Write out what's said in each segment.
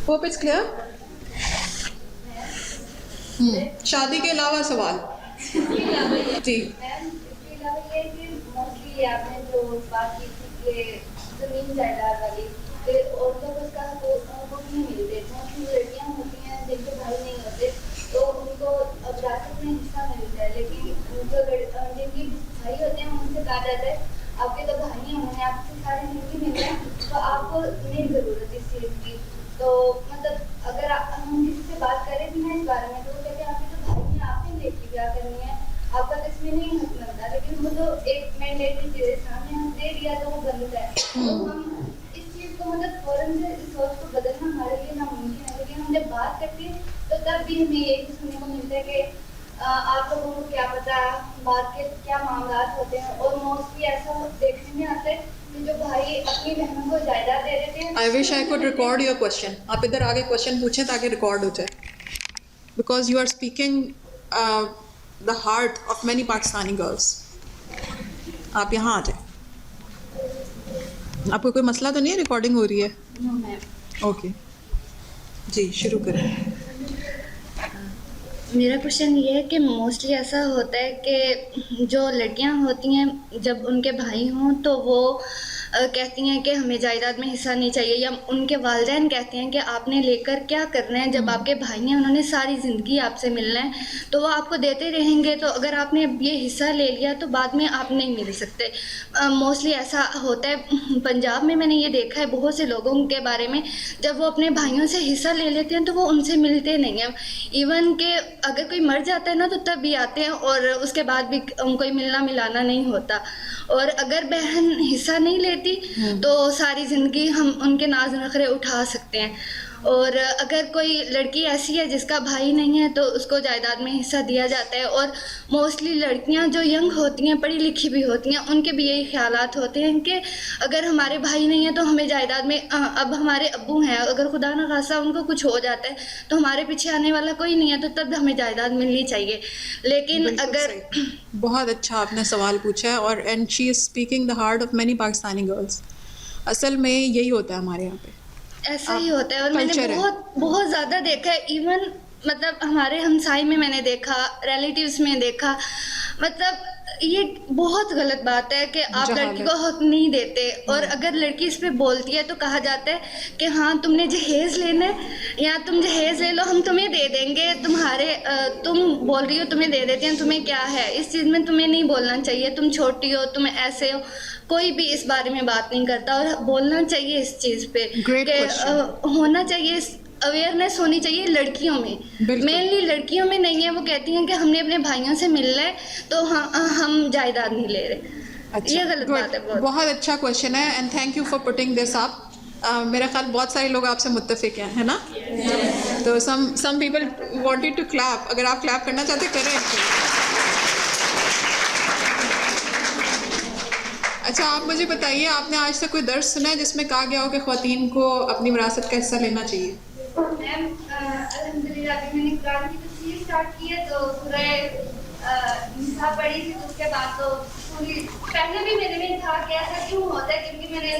Hope it's clear. شادی کے علاوہ سوال جی. موسٹلی آپ نے جو بات کی تھی کہ زمین جائیداد والی کہ عورتوں کو اس کا حقوق نہیں ملتے. موسٹلی لڑکیاں ہوتی ہیں جن کے بھائی نہیں ہوتے تو ان کو وراثت میں حصہ ملتا ہے, لیکن جو جن کے بھائی ہوتے ہیں ان سے کہا جاتا ہے آپ کے تو بھائی ہیں, انہوں نے آپ سے ساری زندگی مل ہے تو آپ کو نہیں ضرورت اس چیز کی. تو مطلب اگر ہم کسی سے بات کریں بھی نا اس بارے میں تو وہ کہتے ہیں آپ کے تو بھائی ہیں, آپ نے لے کے کیا کرنی ہے, آپ کا تو اس میں نہیں حق بنتا. لیکن وہ تو ایک مینڈیٹری چیز ہے, سامنے ہم دے دیا تو وہ بنتا ہے. تو ہم اس چیز کو مطلب فوراً سے اس سوچ کو بدلنا ہمارے لیے ناممکن ہے. لیکن ہم جب بات کرتے ہیں تو تب بھی ہمیں یہی سننے کو ملتا ہے کہ آپ لوگوں کو کیا پتا بات کے کیا معاملات ہوتے ہیں. اور موسٹلی ایسا دیکھنے میں آتا ہے کہ جو بھائی اپنی بہنوں کو جائیداد دے دیتے ہیں. I wish I could record your question. آپ ادھر آگے کوشچن پوچھیں تاکہ ریکارڈ ہو جائے. Because you are speaking the heart of many Pakistani girls. آپ یہاں آ جائیں. آپ کو کوئی مسئلہ تو نہیں ہے, ریکارڈنگ ہو رہی ہے؟ اوکے جی شروع کریں. میرا کوشچن یہ ہے کہ موسٹلی ایسا ہوتا ہے کہ جو لڑکیاں ہوتی ہیں جب ان کے بھائی ہوں تو وہ کہتی ہیں کہ ہمیں جائیداد میں حصہ نہیں چاہیے, یا ان کے والدین کہتے ہیں کہ آپ نے لے کر کیا کرنا ہے, جب آپ کے بھائی ہیں انہوں نے ساری زندگی آپ سے ملنا ہے تو وہ آپ کو دیتے رہیں گے, تو اگر آپ نے یہ حصہ لے لیا تو بعد میں آپ نہیں مل سکتے. موسٹلی ایسا ہوتا ہے پنجاب میں نے یہ دیکھا ہے بہت سے لوگوں کے بارے میں, جب وہ اپنے بھائیوں سے حصہ لے لیتے ہیں تو وہ ان سے ملتے نہیں ہیں. ایون کہ اگر کوئی مر جاتا ہے نا تو تب بھی آتے ہیں اور اس کے بعد بھی کوئی ملنا ملانا نہیں ہوتا. اور اگر بہن حصہ نہیں لیتی تو ساری زندگی ہم ان کے ناز نخرے اٹھا سکتے ہیں. اور اگر کوئی لڑکی ایسی ہے جس کا بھائی نہیں ہے تو اس کو جائیداد میں حصہ دیا جاتا ہے. اور موسٹلی لڑکیاں جو ینگ ہوتی ہیں, پڑھی لکھی بھی ہوتی ہیں, ان کے بھی یہی خیالات ہوتے ہیں کہ اگر ہمارے بھائی نہیں ہیں تو ہمیں جائیداد میں, اب ہمارے ابو ہیں اگر خدا نہ خواستہ ان کو کچھ ہو جاتا ہے تو ہمارے پیچھے آنے والا کوئی نہیں ہے, تو تب ہمیں جائیداد ملنی چاہیے. لیکن اگر بہت اچھا آپ نے سوال پوچھا ہے, اور and she is speaking the heart of many Pakistani girls. اصل میں یہی ہوتا ہے ہمارے یہاں پہ, ایسا ہی ہوتا ہے. اور میں نے بہت زیادہ دیکھا ہے, ایون مطلب ہمارے ہمسائے میں نے دیکھا, ریلیٹیوز میں دیکھا. مطلب یہ بہت غلط بات ہے کہ آپ لڑکی کو حق نہیں دیتے, اور اگر لڑکی اس پہ بولتی ہے تو کہا جاتا ہے کہ ہاں تم نے جہیز لینا ہے یا تم جہیز لے لو, ہم تمہیں دے دیں گے, تم بول رہی ہو تمہیں دے دیتے ہیں, تمہیں کیا ہے اس چیز میں, تمہیں نہیں بولنا چاہیے, تم چھوٹی ہو, تم ایسے ہو. کوئی بھی اس بارے میں بات نہیں کرتا, اور بولنا چاہیے اس چیز پہ کہ ہونا چاہیے, اویئرنیس ہونی چاہیے لڑکیوں میں, مینلی لڑکیوں میں نہیں ہے. وہ کہتی ہیں کہ ہم نے اپنے بھائیوں سے ملنا ہے تو ہم جائیداد نہیں لے رہے. یہ غلط بات ہے. بہت اچھا کوشچن ہے, and thank you for putting this up. میرا خیال بہت سارے لوگ آپ سے متفق ہیں, ہے نا؟ تو سم پیپل وانٹیڈ ٹو کلیپ. اگر آپ کلیپ کرنا چاہتے کریں. اچھا آپ مجھے بتائیے, آپ نے آج تک کوئی درس سنا ہے جس میں کہا گیا ہو کہ خواتین کو اپنی وراثت کا حصہ لینا چاہیے؟ میم الحمدللہ ابھی میں نے قرآن کی تفسیر اسٹارٹ کی ہے, تو سورہ نساء پڑھی تھی, تو اس کے بعد تو پوری پہلے بھی میرے میں تھا کہ ایسا کیوں ہوتا ہے, کیونکہ میں نے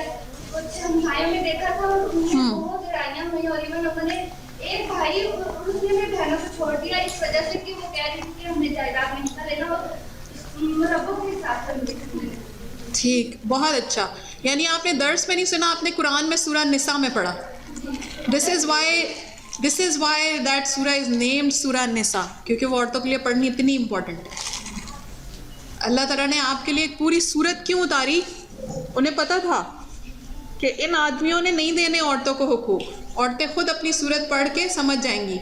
کچھ ہمسایوں میں دیکھا تھا اور ان میں بہت لڑائیاں ہوئی, اور ایون انہوں نے ایک بھائی اس نے اپنی بہنوں کو چھوڑ دیا اس وجہ سے کہ وہ کہہ رہی تھی کہ ہمیں جائیداد میں حصہ لینا اور ربوں کے حساب سے. ٹھیک, بہت اچھا. یعنی آپ نے درس میں نہیں سنا, آپ نے قرآن میں سورہ نساء میں پڑھا. دس از وائی دیٹ سورہ از نیمڈ سورہ نساء, کیونکہ وہ عورتوں کے لیے پڑھنی اتنی امپورٹنٹ ہے. اللہ تعالیٰ نے آپ کے لیے ایک پوری سورت کیوں اتاری؟ انہیں پتہ تھا کہ ان آدمیوں نے نہیں دینے عورتوں کو حقوق, عورتیں خود اپنی سورت پڑھ کے سمجھ جائیں گی.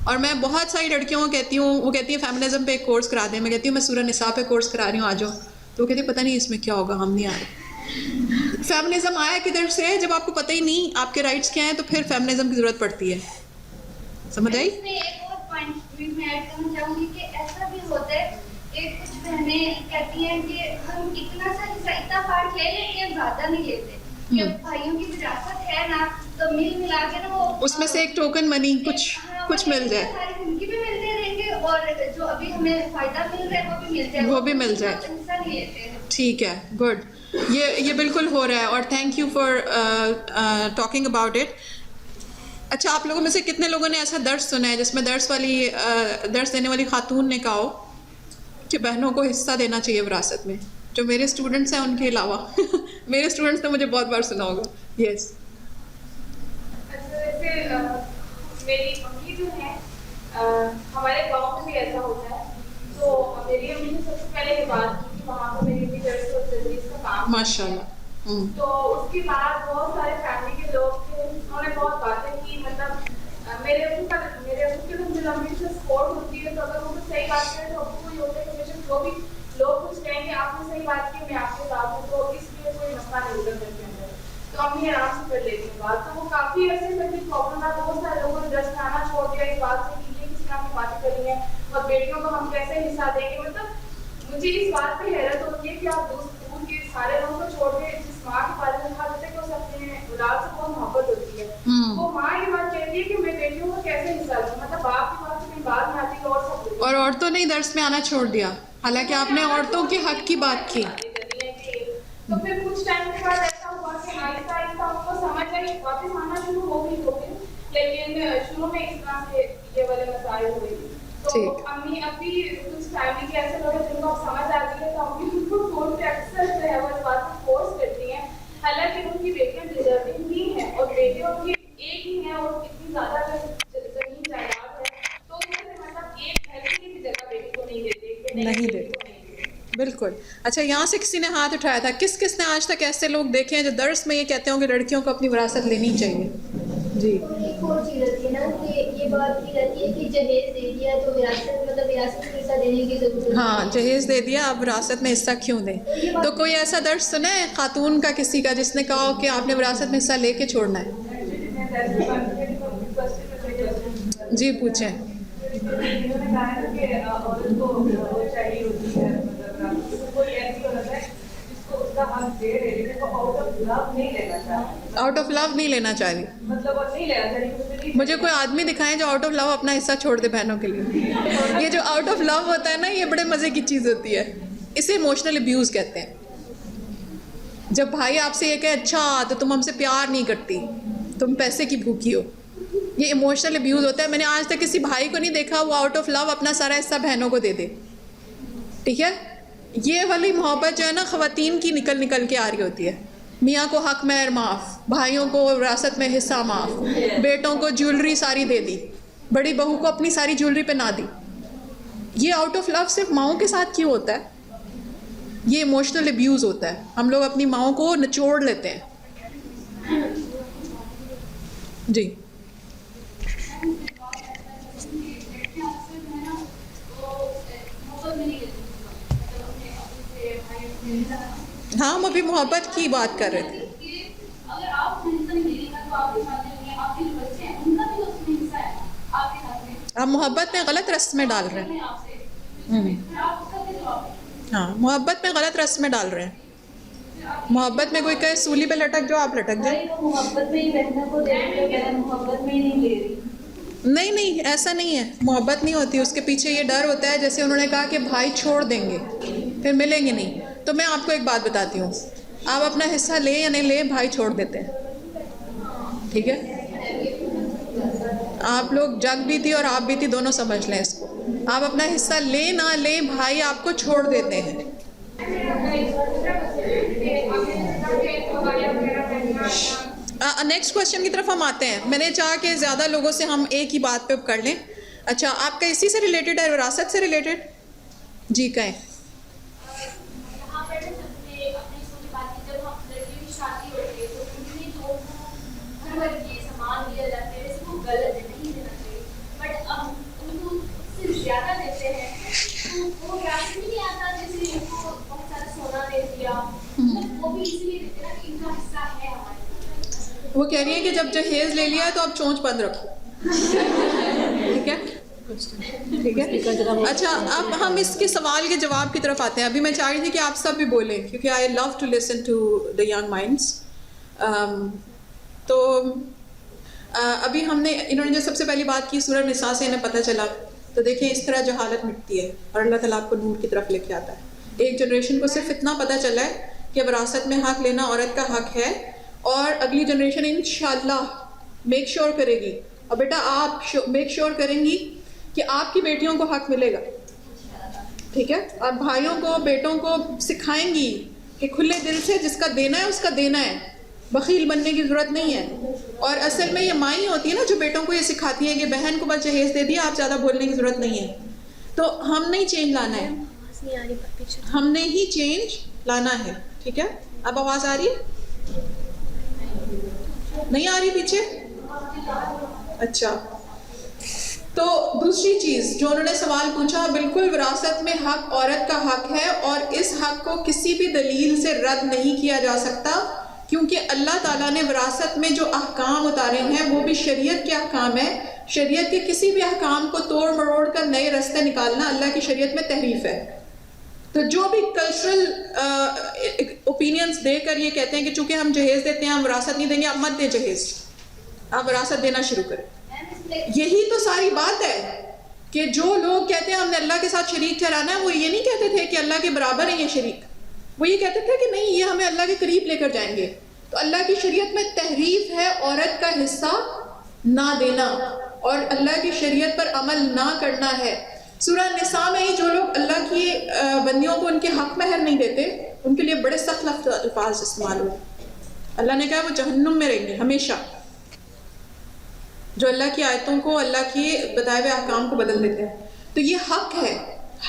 اور میں بہت ساری لڑکیوں کو کہتی ہوں, وہ کہتی ہیں فیمنزم پہ ایک کورس کرا دیں. میں کہتی ہوں میں سورہ نساء پہ کورس کرا رہی ہوں, آ جاؤ. تو وہ کہتے ہیں پتہ نہیں اس میں کیا ہوگا, ہم نہیں آ رہے. فیمنزم آیا کدھر سے ہے؟ جب آپ کو پتہ ہی نہیں آپ کے رائٹس کیا ہیں تو پھر فیمنزم کی ضرورت پڑتی ہے. سمجھ آئی؟ میں ایک اور پوائنٹ میں ایڈ کرنا چاہوں گی کہ ایسا بھی ہوتا ہے کہ کچھ بہنیں کہتی ہیں کہ ہم اتنا سا حصہ اتنا پارٹ لے لیتے ہیں, زیادہ نہیں لیتے, کہ بھائیوں کی وراثت ہے نا تو مل ملا کے نا وہ اس میں سے ایک ٹوکن منی کچھ مل جائے, ساری زندگی بھی ملتے رہیں گے, اور جو ابھی ہمیں فائدہ مل رہا ہے وہ بھی مل جائے, حصہ نہیں لیتے. ٹھیک ہے, گڈ. یہ بالکل ہو رہا ہے, اور thank you for talking about it. اچھا آپ لوگوں میں سے کتنے لوگوں نے ایسا درس سنا ہے جس میں درس دینے والی خاتون نے کہا ہو کہ بہنوں کو حصہ دینا چاہیے وراثت میں؟ جو میرے اسٹوڈنٹس ہیں ان کے علاوہ میرے اسٹوڈنٹس نے مجھے بہت بار سنا ہوگا. یس. میری امی جو ہے ہمارے گاؤں میں بھی ایسا ہوتا ہے. تو میری امی نے سب سے پہلے یہ بات کی کہ وہاں پہ میری امی درس اور تدریس کا کام ماشاء اللہ. تو اس کے بعد بہت سارے فیملی کے لوگ تھے, انہوں نے بہت باتیں کی. مطلب میرے ابو کے جو امی سے سپورٹ ہوتی ہے تو اگر وہ صحیح بات کریں تو ابو کو یہ ہوتا ہے کہ بے شک جو بھی لوگ کچھ کہیں گے آپ نے صحیح بات کی, میں آپ کے ساتھ ہوں, تو اس لیے کوئی مسئلہ نہیں ہوتا گھر کے اندر. تو امی آرام سے کر لیتی ہیں بات. تو وہ کافی عرصے تک کی پرابلم ہے. بہت سارے لوگوں نے درس میں آنا چھوڑ دیا اس بات سے کہ یہ کس طرح کی باتیں کری ہیں اور بیٹیوں کو ہم کیسے حصہ دیں گے. مطلب مجھے اس بات پہ حیرت ہوتی ہے کہ آپ دوست کے سارے لوگوں کو چھوڑ کے جس ماں کے بارے میں کہا جاتا ہے کہ اسے اپنے اولاد سے بہت محبت ہوتی ہے, وہ ماں یہ بات کہتی ہے کہ میں بیٹیوں کو کیسے حصہ دوں. مطلب باپ کی بات کہیں بعد میں آتی ہے اور سب اور عورتوں نے درس میں آنا چھوڑ دیا, حالانکہ آپ نے عورتوں کے حق کی بات کی. تو پھر کچھ ٹائم کے بعد ایسا ہوا کہ آہستہ آہستہ ان کو سمجھ آئی, واپس آنا شروع ہو گئی, لیکن شروع میں اس طرح سے یہ والے مسائل ہوئے. تو امی اب بھی کچھ فیملی کے ایسے لوگ ہیں جن کو اب سمجھ آتی ہے تو امی ان کو فون پہ اکثر جو ہے وہ اس بات کو فورس کرتی ہیں. حالانکہ ان کی بیٹیاں ڈیزرونگ بھی ہیں اور بیٹیوں کی ایک ہی ہے اور اتنی زیادہ زمین جائیداد ہے تو مطلب ایک گھر کی بھی جگہ بیٹی کو نہیں دیتے. نہیں دیتے بالکل. اچھا یہاں سے کسی نے ہاتھ اٹھایا تھا, کس نے آج تک ایسے لوگ دیکھے ہیں جو درس میں یہ کہتے ہوں کہ لڑکیوں کو اپنی وراثت لینی چاہیے؟ جی. ایک اور چیز رہتی ہے نا کہ یہ بات کی جاتی ہے کہ جہیز دے دیا تو وراثت میں حصہ دینے کی ضرورت. ہاں جہیز دے دیا اب وراثت میں حصہ کیوں دیں؟ تو کوئی ایسا درس سنا ہے خاتون کا کسی کا جس نے کہا ہو کہ آپ نے وراثت میں حصہ لے کے چھوڑنا ہے؟ جی پوچھیں. آؤٹ آف لو نہیں لینا چاہیے. مجھے کوئی آدمی دکھائیں جو آؤٹ آف لو اپنا حصہ چھوڑ دے بہنوں کے لیے. یہ جو آؤٹ آف لو ہوتا ہے نا یہ بڑے مزے کی چیز ہوتی ہے, اسے ایموشنل ابیوز کہتے ہیں. جب بھائی آپ سے یہ کہ اچھا تو تم ہم سے پیار نہیں کرتی, تم پیسے کی بھوکی ہو, یہ ایموشنل ابیوز ہوتا ہے. میں نے آج تک کسی بھائی کو نہیں دیکھا وہ آؤٹ آف لو اپنا سارا حصہ بہنوں کو دے دے. ٹھیک ہے, یہ والی محبت جو ہے نا خواتین کی نکل کے آ رہی ہوتی ہے. میاں کو حق مہر معاف, بھائیوں کو وراثت میں حصہ معاف, بیٹوں کو جیولری ساری دے دی, بڑی بہو کو اپنی ساری جیولری پہنا دی. یہ آؤٹ آف لو صرف ماؤں کے ساتھ کیوں ہوتا ہے؟ یہ ایموشنل ابیوز ہوتا ہے. ہم لوگ اپنی ماؤں کو نچوڑ لیتے ہیں. جی. ہاں ہم ابھی محبت کی بات کر رہے تھے. آپ محبت میں غلط رسمیں ڈال رہے ہیں. ہاں محبت میں غلط رسمیں ڈال رہے ہیں. محبت میں کوئی کہے سولی پہ لٹک جاؤ, آپ لٹک جائیں. محبت میں ہی بہنوں کو دے رہی ہے, محبت میں ہی نہیں لے رہی. نہیں ایسا نہیں ہے, محبت نہیں ہوتی. اس کے پیچھے یہ ڈر ہوتا ہے, جیسے انہوں نے کہا کہ بھائی چھوڑ دیں گے پھر ملیں گے نہیں. تو میں آپ کو ایک بات بتاتی ہوں, آپ اپنا حصہ لیں یا نہیں لیں بھائی چھوڑ دیتے ہیں. ٹھیک ہے, آپ لوگ جگ بھی تھی اور آپ بھی تھی, دونوں سمجھ لیں اس کو. آپ اپنا حصہ لیں نہ لیں بھائی آپ کو چھوڑ دیتے ہیں. نیکسٹ کوشچن کی طرف ہم آتے ہیں. میں نے چاہا کہ زیادہ لوگوں سے ہم ایک ہی بات پہ کر لیں. اچھا آپ کا اسی سے ریلیٹڈ ہے, وراثت سے ریلیٹڈ؟ جی کہیں. وہ کہہ رہی ہے کہ جب جہیز لے لیا ہے تو اب چونچ بند رکھو. ٹھیک ہے ٹھیک ہے. اچھا اب ہم اس کے سوال کے جواب کی طرف آتے ہیں. ابھی میں چاہ رہی تھی کہ آپ سب بھی بولیں کیونکہ I love to listen to the young minds. تو ابھی ہم نے انہوں نے جو سب سے پہلی بات کی سورہ نساء سے انہیں پتہ چلا, تو دیکھیں اس طرح جہالت مٹتی ہے اور اللہ تعالیٰ آپ کو نور کی طرف لے کے آتا ہے. ایک جنریشن کو صرف اتنا پتہ چلا ہے کہ وراثت میں حق لینا عورت کا حق ہے, اور اگلی جنریشن انشاءاللہ میک شور کرے گی. اور بیٹا آپ میک شور کریں گی کہ آپ کی بیٹیوں کو حق ملے گا, ٹھیک ہے. آپ بھائیوں کو بیٹوں کو سکھائیں گی کہ کھلے دل سے جس کا دینا ہے اس کا دینا ہے, بخیل بننے کی ضرورت نہیں ہے. اور اصل میں یہ مائیں ہوتی ہیں نا جو بیٹوں کو یہ سکھاتی ہیں کہ بہن کو بس جہیز دے دیا, آپ زیادہ بولنے کی ضرورت نہیں ہے. تو ہم نہیں چینج لانا ہے, ہم نے ہی چینج لانا ہے, ٹھیک ہے. اب آواز آ رہی ہے, نہیں آ رہی پیچھے؟ اچھا. تو دوسری چیز جو انہوں نے سوال پوچھا, بالکل وراثت میں حق عورت کا حق ہے, اور اس حق کو کسی بھی دلیل سے رد نہیں کیا جا سکتا, کیونکہ اللہ تعالیٰ نے وراثت میں جو احکام اتارے ہیں وہ بھی شریعت کے احکام ہیں. شریعت کے کسی بھی احکام کو توڑ مروڑ کر نئے راستے نکالنا اللہ کی شریعت میں تحریف ہے. تو جو بھی کلچرل اوپینینس دے کر یہ کہتے ہیں کہ چونکہ ہم جہیز دیتے ہیں ہم وراثت نہیں دیں گے, آپ مت دیں جہیز, آپ وراثت دینا شروع کریں. یہی تو ساری بات ہے کہ جو لوگ کہتے ہیں ہم نے اللہ کے ساتھ شریک ٹھہرانا ہے, وہ یہ نہیں کہتے تھے کہ اللہ کے برابر ہیں یہ شریک, وہ یہ کہتے تھے کہ نہیں یہ ہمیں اللہ کے قریب لے کر جائیں گے. تو اللہ کی شریعت میں تحریف ہے عورت کا حصہ نہ دینا اور اللہ کی شریعت پر عمل نہ کرنا ہے. سورہ نساء میں ہی جو لوگ اللہ کی بندیوں کو ان کے حق مہر نہیں دیتے ان کے لیے بڑے سخت الفاظ استعمال ہوئے. اللہ نے کہا وہ جہنم میں رہیں گے ہمیشہ, جو اللہ کی آیتوں کو, اللہ کی بتائے ہوئے احکام کو بدل دیتے ہیں. تو یہ حق ہے,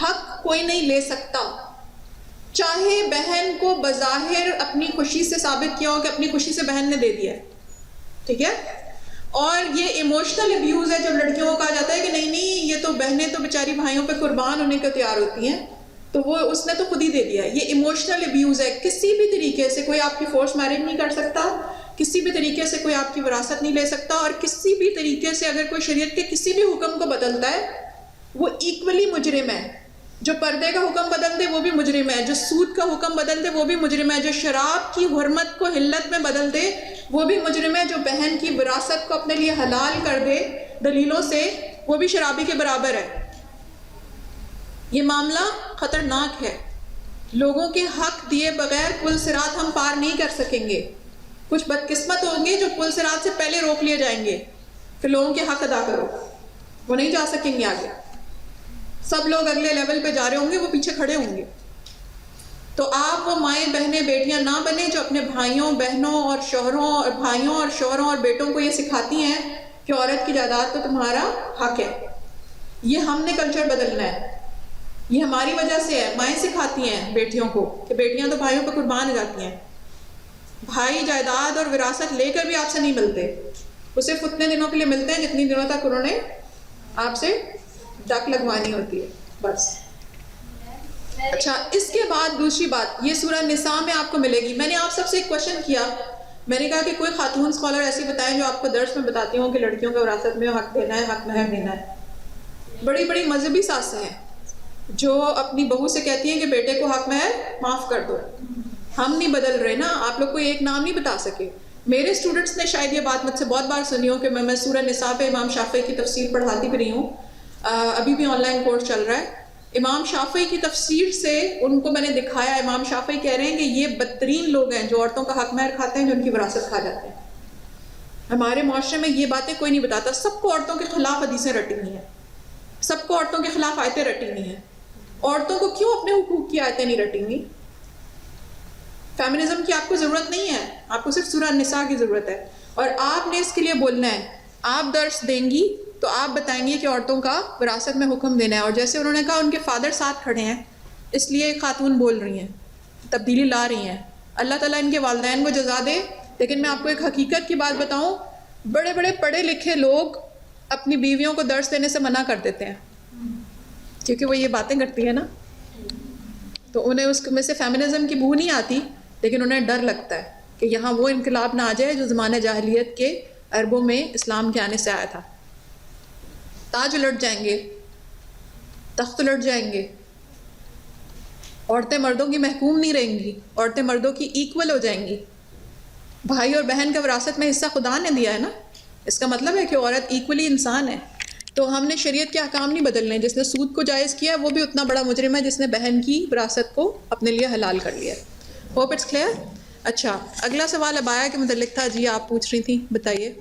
حق کوئی نہیں لے سکتا, چاہے بہن کو بظاہر اپنی خوشی سے ثابت کیا ہو کہ اپنی خوشی سے بہن نے دے دیا ہے, ٹھیک ہے. اور یہ ایموشنل ابیوز ہے جب لڑکیوں کو کہا جاتا ہے کہ نہیں نہیں یہ تو بہنیں تو بیچاری بھائیوں پہ قربان ہونے کو تیار ہوتی ہیں, تو وہ اس نے تو خود ہی دے دیا ہے. یہ ایموشنل ابیوز ہے. کسی بھی طریقے سے کوئی آپ کی فورس میرج نہیں کر سکتا, کسی بھی طریقے سے کوئی آپ کی وراثت نہیں لے سکتا, اور کسی بھی طریقے سے اگر کوئی شریعت کے کسی بھی حکم کو بدلتا ہے وہ ایکولی مجرم ہے. جو پردے کا حکم بدل دے وہ بھی مجرم ہے, جو سود کا حکم بدل دے وہ بھی مجرم ہے, جو شراب کی حرمت کو حلت میں بدل دے وہ بھی مجرم ہے, جو بہن کی وراثت کو اپنے لیے حلال کر دے دلیلوں سے وہ بھی شرابی کے برابر ہے. یہ معاملہ خطرناک ہے. لوگوں کے حق دیے بغیر پل صراط ہم پار نہیں کر سکیں گے. کچھ بدقسمت ہوں گے جو پل صراط سے پہلے روک لیے جائیں گے, پھر لوگوں کے حق ادا کرو, وہ نہیں جا سکیں گے آگے. سب لوگ اگلے لیول پہ جا رہے ہوں گے, وہ پیچھے کھڑے ہوں گے. تو آپ وہ مائیں بہنیں بیٹیاں نہ بنیں جو اپنے بھائیوں بہنوں اور شوہروں اور بھائیوں اور شوہروں اور بیٹوں کو یہ سکھاتی ہیں کہ عورت کی جائیداد تو تمہارا حق ہے. یہ ہم نے کلچر بدلنا ہے, یہ ہماری وجہ سے ہے. مائیں سکھاتی ہیں بیٹیوں کو کہ بیٹیاں تو بھائیوں پہ قربان ہو جاتی ہیں. بھائی جائیداد اور وراثت لے کر بھی آپ سے نہیں ملتے, وہ صرف اتنے دنوں کے لیے ملتے ہیں جتنی دنوں تک انہوں نے آپ سے ڈک لگوانی ہوتی ہے, بس. اچھا, اس کے بعد دوسری بات یہ سورہ نساء میں آپ کو ملے گی. میں نے آپ سب سے ایک کوشچن کیا, میں نے کہا کہ کوئی خاتون اسکالر ایسی بتائیں جو آپ کو درس میں بتاتی ہوں کہ لڑکیوں کو وراثت میں حق دینا ہے, حق مہر دینا ہے. بڑی بڑی مذہبی ساسیں ہیں جو اپنی بہو سے کہتی ہیں کہ بیٹے کو حق مہر معاف کر دو. ہم نہیں بدل رہے نا, آپ لوگ کوئی ایک نام نہیں بتا سکے. میرے اسٹوڈنٹس نے شاید یہ بات مجھ سے بہت بار سنی ہو کہ میں سورہ نساء پہ امام شافعی کی تفسیر پڑھاتی بھی رہی ہوں, ابھی بھی آن لائن کورس چل رہا ہے. امام شافعی کی تفسیر سے ان کو میں نے دکھایا, امام شافعی کہہ رہے ہیں کہ یہ بدترین لوگ ہیں جو عورتوں کا حق مہر کھاتے ہیں, جو ان کی وراثت کھا جاتے ہیں. ہمارے معاشرے میں یہ باتیں کوئی نہیں بتاتا. سب کو عورتوں کے خلاف حدیثیں رٹی ہوئی ہیں, سب کو عورتوں کے خلاف آیتیں رٹی ہوئی ہیں. عورتوں کو کیوں اپنے حقوق کی آیتیں نہیں رٹی ہوئی؟ فیمنزم کی آپ کو ضرورت نہیں ہے, آپ کو صرف سورہ نساء کی ضرورت ہے. اور آپ نے اس کے لیے بولنا ہے. آپ درس دیں گی تو آپ بتائیں گے کہ عورتوں کا وراثت میں حکم دینا ہے. اور جیسے انہوں نے کہا ان کے فادر ساتھ کھڑے ہیں اس لیے خاتون بول رہی ہیں, تبدیلی لا رہی ہیں. اللہ تعالیٰ ان کے والدین کو جزا دے. لیکن میں آپ کو ایک حقیقت کی بات بتاؤں, بڑے بڑے پڑھے لکھے لوگ اپنی بیویوں کو درس دینے سے منع کر دیتے ہیں کیونکہ وہ یہ باتیں کرتی ہیں نا, تو انہیں اس میں سے فیمنزم کی بو نہیں آتی, لیکن انہیں ڈر لگتا ہے کہ یہاں وہ انقلاب نہ آ جائے جو زمانہ جاہلیت کے عربوں میں اسلام کے آنے سے آیا تھا. تاج الٹ جائیں گے, تخت الٹ جائیں گے, عورتیں مردوں کی محکوم نہیں رہیں گی, عورتیں مردوں کی ایکول ہو جائیں گی. بھائی اور بہن کا وراثت میں حصہ خدا نے دیا ہے نا, اس کا مطلب ہے کہ عورت ایکولی انسان ہے. تو ہم نے شریعت کے احکام نہیں بدلنے. جس نے سود کو جائز کیا وہ بھی اتنا بڑا مجرم ہے جس نے بہن کی وراثت کو اپنے لیے حلال کر لیا. Hope it's clear. اچھا, اگلا سوال ابایا کے متعلق تھا. جی آپ پوچھ رہی تھیں, بتائیے.